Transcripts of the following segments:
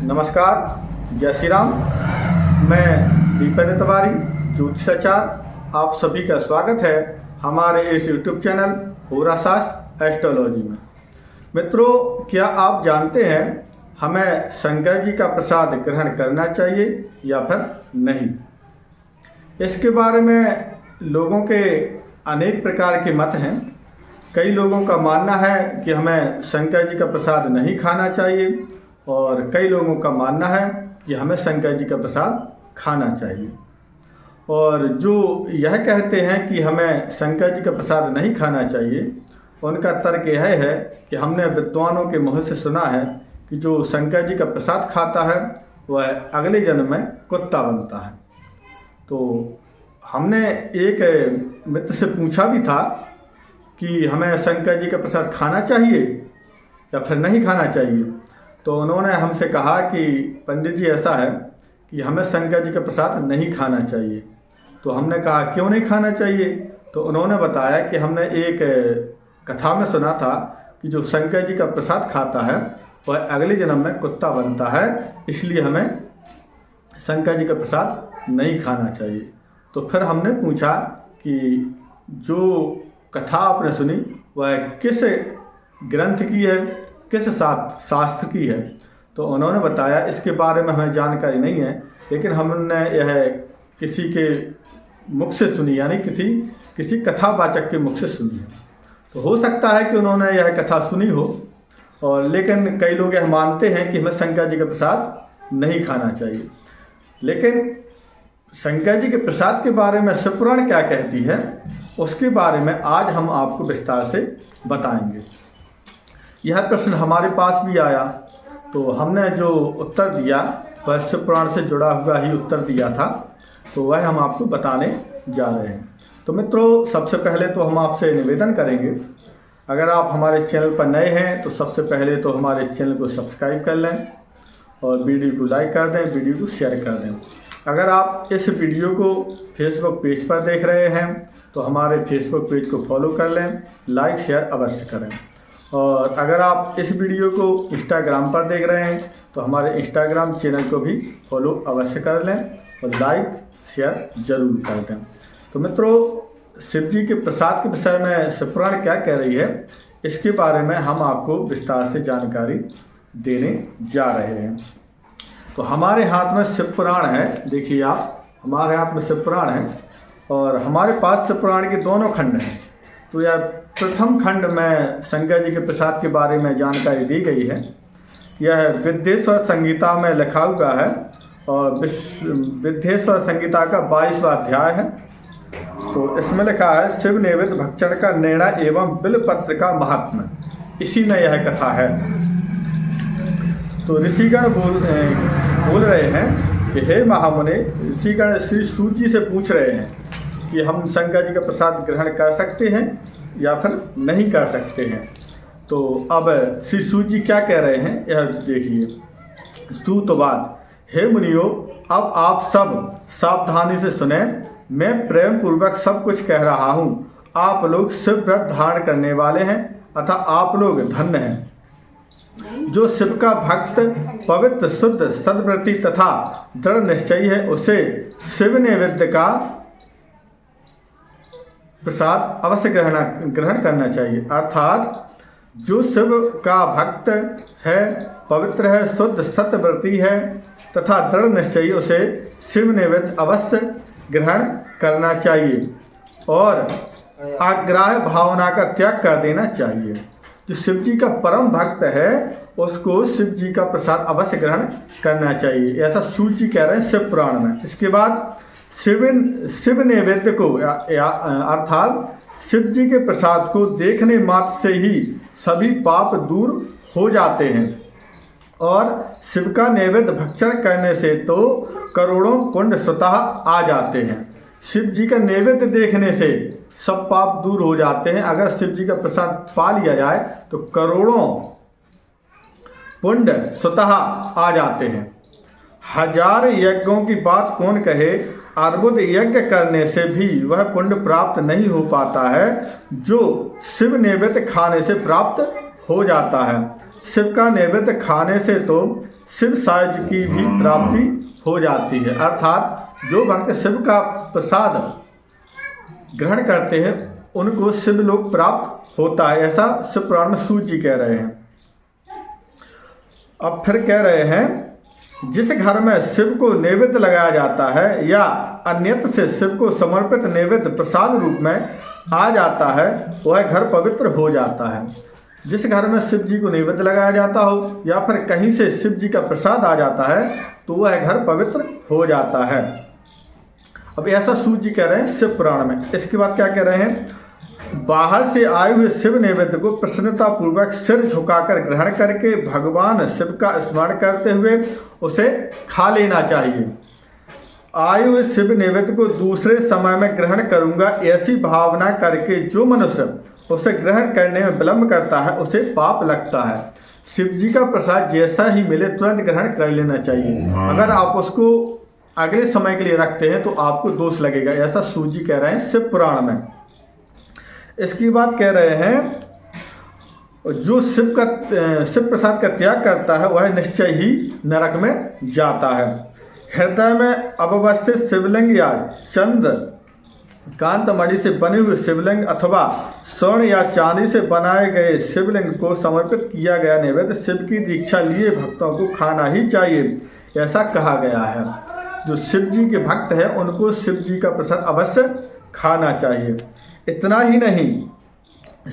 नमस्कार, जय श्री राम। मैं दीपेंद्र तिवारी, ज्योतिषाचार्य, आप सभी का स्वागत है हमारे इस यूट्यूब चैनल होरा शास्त्र एस्ट्रोलॉजी में। मित्रों, क्या आप जानते हैं हमें शंकर जी का प्रसाद ग्रहण करना चाहिए या फिर नहीं? इसके बारे में लोगों के अनेक प्रकार के मत हैं। कई लोगों का मानना है कि हमें शंकर जी का प्रसाद नहीं खाना चाहिए और कई लोगों का मानना है कि हमें शंकर जी का प्रसाद खाना चाहिए। और जो यह कहते हैं कि हमें शंकर जी का प्रसाद नहीं खाना चाहिए, उनका तर्क यह है कि हमने विद्वानों के मुँह से सुना है कि जो शंकर जी का प्रसाद खाता है वह अगले जन्म में कुत्ता बनता है। तो हमने एक मित्र से पूछा भी था कि हमें शंकर जी का प्रसाद खाना चाहिए या फिर नहीं खाना चाहिए। तो उन्होंने हमसे कहा कि पंडित जी, ऐसा है कि हमें शंकर जी का प्रसाद नहीं खाना चाहिए। तो हमने कहा क्यों नहीं खाना चाहिए? तो उन्होंने बताया कि हमने एक कथा में सुना था कि जो शंकर जी का प्रसाद खाता है वह अगले जन्म में कुत्ता बनता है, इसलिए हमें शंकर जी का प्रसाद नहीं खाना चाहिए। तो फिर हमने पूछा कि जो कथा आपने सुनी वह किस ग्रंथ की है, किस शास्त्र की है? तो उन्होंने बताया इसके बारे में हमें जानकारी नहीं है, लेकिन हमने यह किसी के मुख से सुनी, यानी किसी कथावाचक के मुख से सुनी है। तो हो सकता है कि उन्होंने यह कथा सुनी हो, और लेकिन कई लोग यह मानते हैं कि हमें शंकर जी का प्रसाद नहीं खाना चाहिए। लेकिन शंकर जी के प्रसाद के बारे में शिवपुराण क्या कहती है, उसके बारे में आज हम आपको विस्तार से बताएंगे। यह प्रश्न हमारे पास भी आया, तो हमने जो उत्तर दिया वह शिवपुराण से जुड़ा हुआ ही उत्तर दिया था, तो वह हम आपको बताने जा रहे हैं। तो मित्रों, सबसे पहले तो हम आपसे निवेदन करेंगे, अगर आप हमारे चैनल पर नए हैं तो सबसे पहले तो हमारे चैनल को सब्सक्राइब कर लें और वीडियो को लाइक कर दें, वीडियो को शेयर कर दें। अगर आप इस वीडियो को फेसबुक पेज पर देख रहे हैं तो हमारे फेसबुक पेज को फॉलो कर लें, लाइक शेयर अवश्य करें। और अगर आप इस वीडियो को इंस्टाग्राम पर देख रहे हैं तो हमारे इंस्टाग्राम चैनल को भी फॉलो अवश्य कर लें और लाइक शेयर जरूर कर दें। तो मित्रों, शिव जी के प्रसाद के विषय में शिवपुराण क्या कह रही है, इसके बारे में हम आपको विस्तार से जानकारी देने जा रहे हैं। तो हमारे हाथ में शिवपुराण है, देखिए आप, हमारे हाथ में शिवपुराण है और हमारे पास शिवपुराण के दोनों खंड हैं। तो यह प्रथम खंड में शंकर जी के प्रसाद के बारे में जानकारी दी गई है। यह विद्येश्वर संहिता में लिखा हुआ है और विद्येश्वर संहिता का 22वां अध्याय है। तो इसमें लिखा है शिव नैवेद्य भक्षण का निर्णय एवं बिलपत्र का महात्म्य, इसी में यह कथा है। तो ऋषिगण बोल रहे हैं कि हे महामुने, ऋषिगण श्री सूत जी से पूछ रहे हैं कि हम शंकर जी का प्रसाद ग्रहण कर सकते हैं या फिर नहीं कर सकते हैं। तो अब श्री सूत जी क्या कह रहे हैं यह देखिए। सूतवाद, हे मुनियो, अब आप सब सावधानी से सुने, मैं प्रेम पूर्वक सब कुछ कह रहा हूँ। आप लोग शिव व्रत धारण करने वाले हैं अतः आप लोग धन्य हैं। जो शिव का भक्त, पवित्र, शुद्ध, सद्व्रती तथा दृढ़ निश्चयी है, उसे शिव नैवेद्य का प्रसाद अवश्य ग्रहण करना चाहिए। अर्थात जो शिव का भक्त है, पवित्र है, शुद्ध, सत्यव्रती है तथा दृढ़ निश्चयी, उसे शिव नैवेद्य अवश्य ग्रहण करना चाहिए और आग्रह भावना का त्याग कर देना चाहिए। जो शिव जी का परम भक्त है उसको शिव जी का प्रसाद अवश्य ग्रहण करना चाहिए, ऐसा सूत जी कह रहे हैं शिव पुराण में। इसके बाद शिव नैवेद्य को अर्थात शिव जी के प्रसाद को देखने मात्र से ही सभी पाप दूर हो जाते हैं और शिव का नैवेद्य भक्षण करने से तो करोड़ों पुण्य स्वतः आ जाते हैं। शिव जी का नैवेद्य देखने से सब पाप दूर हो जाते हैं। अगर शिव जी का प्रसाद पा लिया जाए तो करोड़ों पुण्य स्वतः आ जाते हैं। हजार यज्ञों की बात कौन कहे, अर्बुद यज्ञ करने से भी वह पुण्य प्राप्त नहीं हो पाता है जो शिव नैवेद्य खाने से प्राप्त हो जाता है। शिव का नैवेद्य खाने से तो शिव सायुज्य की भी प्राप्ति हो जाती है। अर्थात जो भक्त शिव का प्रसाद ग्रहण करते हैं उनको शिवलोक प्राप्त होता है, ऐसा शिव पुराण में सूत जी कह रहे हैं। अब फिर कह रहे हैं जिस घर में शिव को नैवेद्य लगाया जाता है या अन्यत्र से शिव को समर्पित नैवेद्य प्रसाद रूप में आ जाता है वह घर पवित्र हो जाता है। जिस घर में शिव जी को नैवेद्य लगाया जाता हो या फिर कहीं से शिव जी का प्रसाद आ जाता है तो वह घर पवित्र हो जाता है। अब ऐसा सूत जी कह रहे हैं शिव पुराण में। इसके बाद क्या कह रहे हैं, बाहर से आए हुए शिव नैवेद्य को प्रसन्नता पूर्वक सिर झुकाकर ग्रहण करके भगवान शिव का स्मरण करते हुए उसे खा लेना चाहिए। आए हुए शिव नैवेद्य को दूसरे समय में ग्रहण करूंगा ऐसी भावना करके जो मनुष्य उसे ग्रहण करने में विलंब करता है उसे पाप लगता है। शिव जी का प्रसाद जैसा ही मिले तुरंत ग्रहण कर लेना चाहिए। अगर आप उसको अगले समय के लिए रखते हैं तो आपको दोष लगेगा, ऐसा सूत जी कह रहे हैं शिव पुराण में। इसकी बात कह रहे हैं जो शिव प्रसाद का त्याग करता है वह निश्चय ही नरक में जाता है। हृदय में अवस्थित शिवलिंग या चंद्र कांतमणि से बने हुए शिवलिंग अथवा स्वर्ण या चांदी से बनाए गए शिवलिंग को समर्पित किया गया नैवेद्य शिव की दीक्षा लिए भक्तों को खाना ही चाहिए, ऐसा कहा गया है। जो शिव जी के भक्त हैं उनको शिव जी का प्रसाद अवश्य खाना चाहिए। इतना ही नहीं,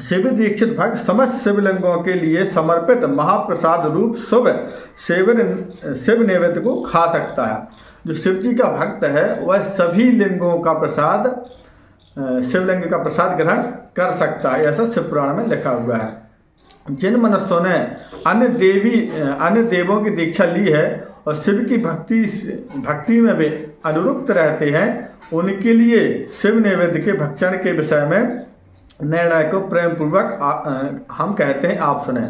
शिव दीक्षित भक्त समस्त शिवलिंगों के लिए समर्पित महाप्रसाद रूप शुभ शिव नैवेद्य को खा सकता है। जो शिव जी का भक्त है वह सभी लिंगों का प्रसाद शिवलिंग का प्रसाद ग्रहण कर सकता है, ऐसा शिव पुराण में लिखा हुआ है। जिन मनुष्यों ने अन्य देवों की दीक्षा ली है और शिव की भक्ति में वे अनुरुक्त रहते हैं उनके लिए शिव नैवेद्य के भक्षण के विषय में निर्णय को प्रेम पूर्वक हम कहते हैं, आप सुने।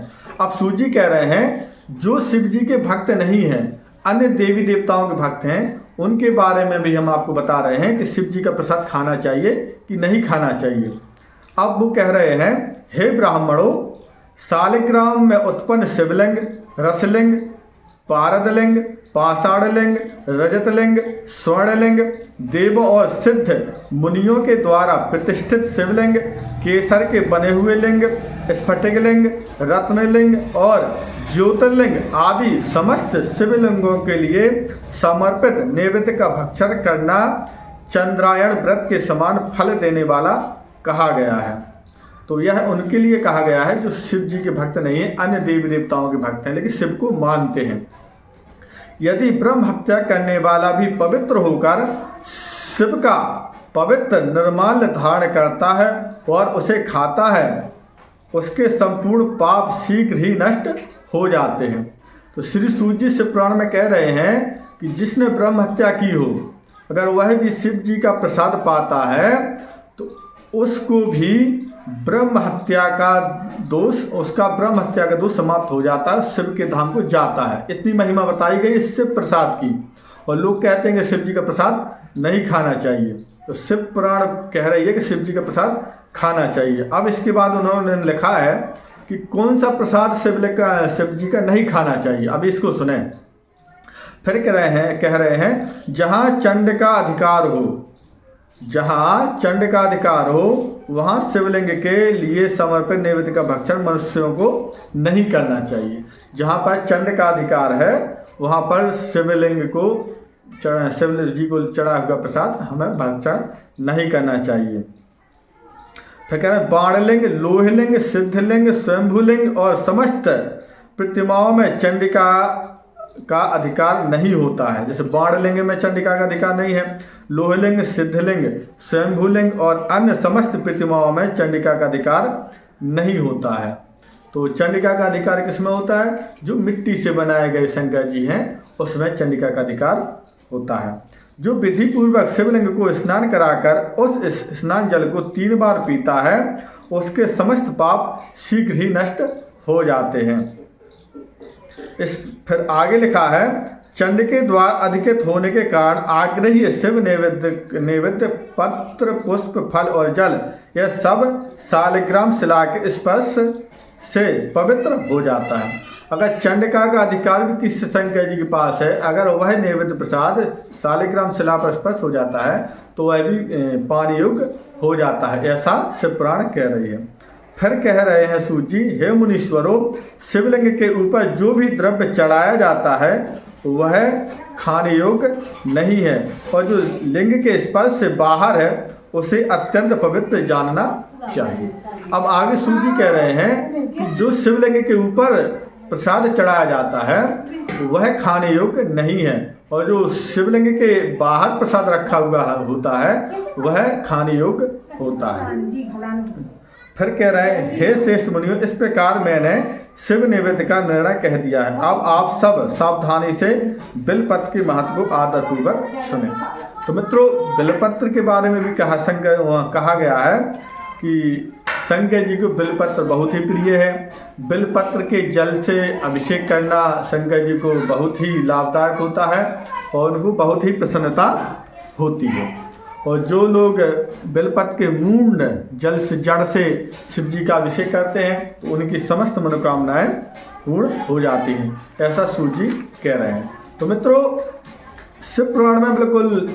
अब सूत जी कह रहे हैं जो शिव जी के भक्त नहीं हैं, अन्य देवी देवताओं के भक्त हैं, उनके बारे में भी हम आपको बता रहे हैं कि शिव जी का प्रसाद खाना चाहिए कि नहीं खाना चाहिए। अब वो कह रहे हैं, हे ब्राह्मणों, शालिग्राम में उत्पन्न शिवलिंग, रसलिंग, पारदलिंग, पाषाणलिंग, रजतलिंग, स्वर्णलिंग, देव और सिद्ध मुनियों के द्वारा प्रतिष्ठित शिवलिंग, केसर के बने हुए लिंग, स्फटिकलिंग, रत्नलिंग और ज्योतिर्लिंग आदि समस्त शिवलिंगों के लिए समर्पित नैवेद्य का भक्षण करना चंद्रायण व्रत के समान फल देने वाला कहा गया है। तो यह उनके लिए कहा गया है जो शिव जी के भक्त नहीं है, अन्य देवी देवताओं के भक्त हैं लेकिन शिव को मानते हैं। यदि ब्रह्म हत्या करने वाला भी पवित्र होकर शिव का पवित्र निर्माल्य धारण करता है और उसे खाता है, उसके संपूर्ण पाप शीघ्र ही नष्ट हो जाते हैं। तो श्री सूत जी शिव पुराण में कह रहे हैं कि जिसने ब्रह्म हत्या की हो, अगर वह भी शिव जी का प्रसाद पाता है तो उसको भी ब्रह्म हत्या का दोष समाप्त हो जाता है, शिव के धाम को जाता है। इतनी महिमा बताई गई शिव प्रसाद की। और लोग कहते हैं कि शिव जी का प्रसाद नहीं खाना चाहिए, तो शिव पुराण कह रही है कि शिव जी का प्रसाद खाना चाहिए। अब इसके बाद उन्होंने लिखा है कि कौन सा प्रसाद शिव जी का नहीं खाना चाहिए। अब इसको सुने। फिर कह रहे हैं जहाँ चंड का अधिकार हो वहाँ शिवलिंग के लिए समर्पित नैवेद्य का भक्षण मनुष्यों को नहीं करना चाहिए। जहाँ पर चंड का अधिकार है वहाँ पर शिवलिंग जी को चढ़ा हुआ प्रसाद हमें भक्षण नहीं करना चाहिए। फिर कह रहे हैं बाणलिंग, लोहलिंग, सिद्धलिंग, स्वयंभूलिंग और समस्त प्रतिमाओं में चंडिका का अधिकार नहीं होता है। जैसे बाणलिंग में चंडिका का अधिकार नहीं है, लोहलिंग, सिद्धलिंग, स्वयंभूलिंग और अन्य समस्त प्रतिमाओं में चंडिका का अधिकार नहीं होता है। तो चंडिका का अधिकार किसमें होता है? जो मिट्टी से बनाए गए शंकर जी हैं उसमें चंडिका का अधिकार होता है। जो विधि पूर्वक शिवलिंग को स्नान कराकर उस स्नान जल को 3 बार पीता है उसके समस्त पाप शीघ्र ही नष्ट हो जाते हैं। फिर आगे लिखा है चंड के द्वार अधिकृत होने के कारण आग्रही शिव नैवेद्य पत्र, पुष्प, फल और जल यह सब शालिग्राम शिला के स्पर्श से पवित्र हो जाता है। अगर चंडिका का अधिकार भी किसी शंकर जी के पास है, अगर वह नैवेद्य प्रसाद शालिग्राम शिला पर स्पर्श हो जाता है तो वह भी पान युक्त हो जाता है, ऐसा शिव पुराण कह रही है। फिर कह रहे हैं सूत जी, हे मुनीश्वरों, शिवलिंग के ऊपर जो भी द्रव्य चढ़ाया जाता है वह खाने योग्य नहीं है, और जो लिंग के स्पर्श से बाहर है उसे अत्यंत पवित्र जानना चाहिए। अब आगे सूत जी कह रहे हैं कि जो शिवलिंग के ऊपर प्रसाद चढ़ाया जाता है वह खाने योग्य नहीं है, और जो शिवलिंग के बाहर प्रसाद रखा हुआ होता है वह खाने योग्य होता है। फिर कह रहे हैं, हे श्रेष्ठ मुनियों, इस प्रकार मैंने शिव निवेद्य का निर्णय कह दिया है। अब आप सब सावधानी से बिलपत्र के महत्व को आदरपूर्वक सुने। तो मित्रों, बिलपत्र के बारे में भी कहा गया है कि शंकर जी को बिलपत्र बहुत ही प्रिय है। बिलपत्र के जल से अभिषेक करना शंकर जी को बहुत ही लाभदायक होता है और उनको बहुत ही प्रसन्नता होती है। और जो लोग बेलपत्र के मूंड जल से जड़ से शिव जी का अभिषेक करते हैं तो उनकी समस्त मनोकामनाएं पूर्ण हो जाती हैं, ऐसा सूत जी कह रहे हैं। तो मित्रों, शिव पुराण में बिल्कुल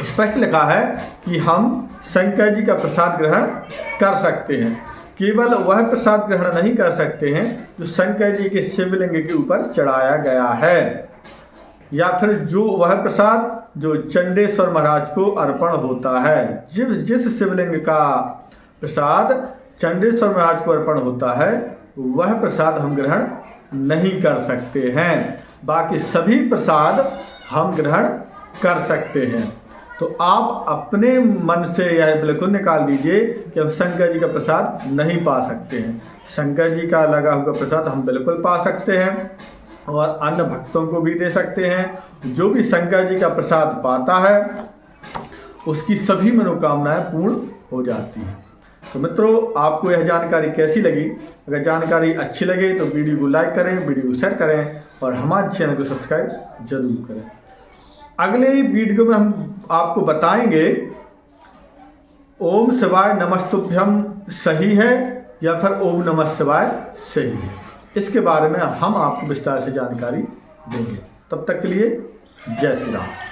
स्पष्ट लिखा है कि हम शंकर जी का प्रसाद ग्रहण कर सकते हैं। केवल वह प्रसाद ग्रहण नहीं कर सकते हैं जो शंकर जी के शिवलिंग के ऊपर चढ़ाया गया है, या फिर जो वह प्रसाद जो चंडेश्वर महाराज को अर्पण होता है। जिस शिवलिंग का प्रसाद चंडेश्वर महाराज को अर्पण होता है वह प्रसाद हम ग्रहण नहीं कर सकते हैं। बाकी सभी प्रसाद हम ग्रहण कर सकते हैं। तो आप अपने मन से यह बिल्कुल निकाल दीजिए कि हम शंकर जी का प्रसाद नहीं पा सकते हैं। शंकर जी का लगा हुआ प्रसाद हम बिल्कुल पा सकते हैं और अन्य भक्तों को भी दे सकते हैं। जो भी शंकर जी का प्रसाद पाता है उसकी सभी मनोकामनाएं पूर्ण हो जाती हैं। तो मित्रों, आपको यह जानकारी कैसी लगी? अगर जानकारी अच्छी लगे तो वीडियो को लाइक करें, वीडियो को शेयर करें और हमारे चैनल को सब्सक्राइब जरूर करें। अगले वीडियो में हम आपको बताएंगे ओम शिवाय नमस्तुभ्यम सही है या फिर ओम नमः शिवाय सही है। इसके बारे में हम आपको विस्तार से जानकारी देंगे। तब तक के लिए जय श्री राम।